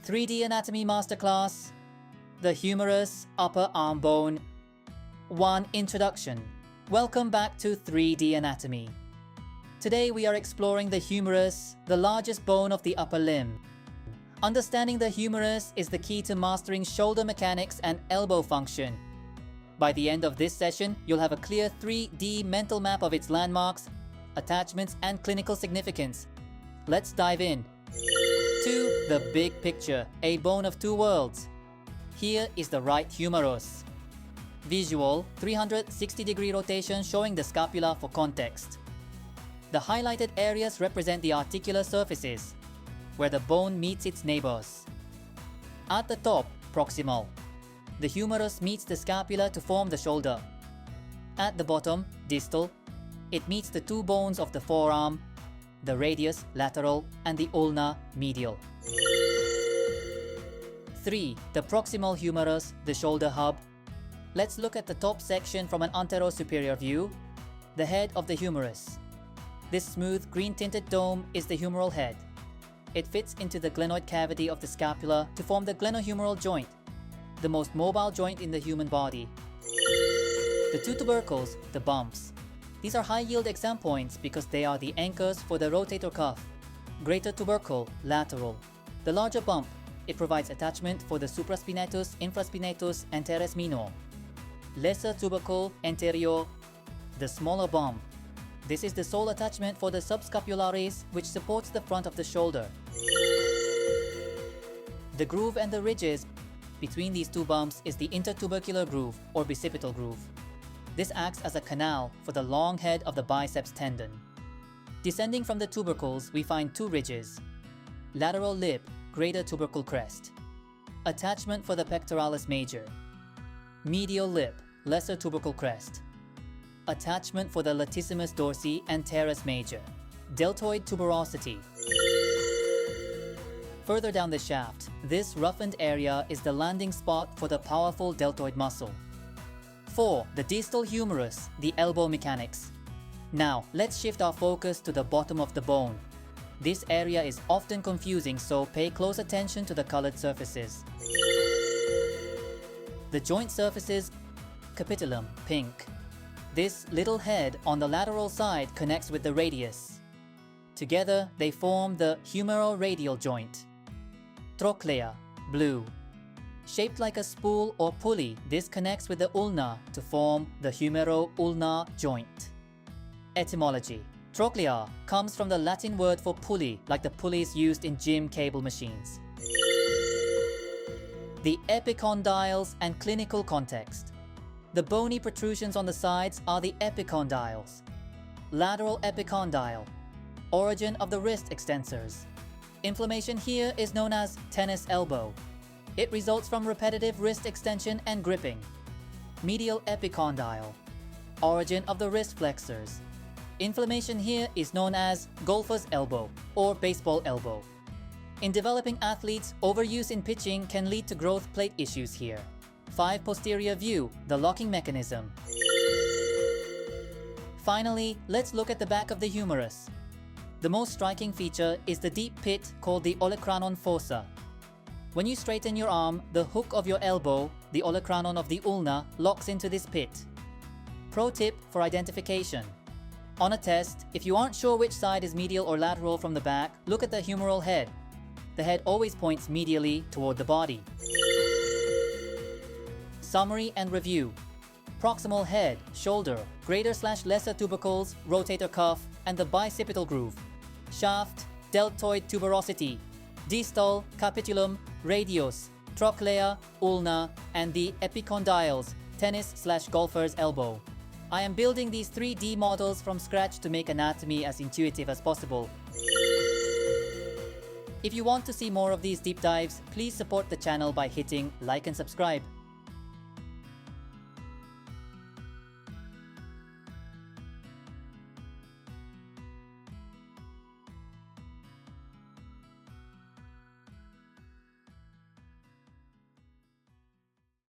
3D Anatomy Masterclass, the humerus upper arm bone. 1. Introduction. Welcome back to 3D Anatomy. Today we are exploring the humerus, the largest bone of the upper limb. Understanding the humerus is the key to mastering shoulder mechanics and elbow function. By the end of this session, you'll have a clear 3D mental map of its landmarks, attachments, and clinical significance. Let's dive in. 2. The big picture, a bone of two worlds. Here is the right humerus. Visual, 360-degree rotation showing the scapula for context. The highlighted areas represent the articular surfaces, where the bone meets its neighbors. At the top, proximal. The humerus meets the scapula to form the shoulder. At the bottom, distal. It meets the two bones of the forearm, the radius lateral and the ulna medial. 3. The proximal humerus, the shoulder hub. Let's look at the top section from an antero-superior view, the head of the humerus. This smooth green-tinted dome is the humeral head. It fits into the glenoid cavity of the scapula to form the glenohumeral joint, the most mobile joint in the human body. The two tubercles, the bumps. These are high-yield exam points because they are the anchors for the rotator cuff. Greater tubercle, lateral. The larger bump, it provides attachment for the supraspinatus, infraspinatus, and teres minor. Lesser tubercle, anterior. The smaller bump. This is the sole attachment for the subscapularis, which supports the front of the shoulder. The groove and the ridges between these two bumps is the intertubercular groove or bicipital groove. This acts as a canal for the long head of the biceps tendon. Descending from the tubercles, we find two ridges. Lateral lip, greater tubercle crest. Attachment for the pectoralis major. Medial lip, lesser tubercle crest. Attachment for the latissimus dorsi and teres major. Deltoid tuberosity. Further down the shaft, this roughened area is the landing spot for the powerful deltoid muscle. 4. The distal humerus, the elbow mechanics. Now, let's shift our focus to the bottom of the bone. This area is often confusing, so pay close attention to the colored surfaces. The joint surfaces, capitulum, pink. This little head on the lateral side connects with the radius. Together, they form the humeroradial joint. Trochlea, blue. Shaped like a spool or pulley, this connects with the ulna to form the humero-ulnar joint. Etymology. Trochlea comes from the Latin word for pulley, like the pulleys used in gym cable machines. The epicondyles and clinical context. The bony protrusions on the sides are the epicondyles. Lateral epicondyle. Origin of the wrist extensors. Inflammation here is known as tennis elbow. It results from repetitive wrist extension and gripping. Medial epicondyle. Origin of the wrist flexors. Inflammation here is known as golfer's elbow or baseball elbow. In developing athletes, overuse in pitching can lead to growth plate issues here. 5. Posterior view, the locking mechanism. Finally, let's look at the back of the humerus. The most striking feature is the deep pit called the Olecranon fossa. When you straighten your arm, the hook of your elbow, the Olecranon of the ulna, locks into this pit. Pro tip for identification. On a test, if you aren't sure which side is medial or lateral from the back, look at the humeral head. The head always points medially toward the body. Summary and review. Proximal head, shoulder, greater/lesser tubercles, rotator cuff, and the bicipital groove. Shaft, deltoid tuberosity. Distal, capitulum, radius, trochlea, ulna, and the epicondyles, tennis/golfer's elbow. I am building these 3D models from scratch to make anatomy as intuitive as possible. If you want to see more of these deep dives, please support the channel by hitting like and subscribe.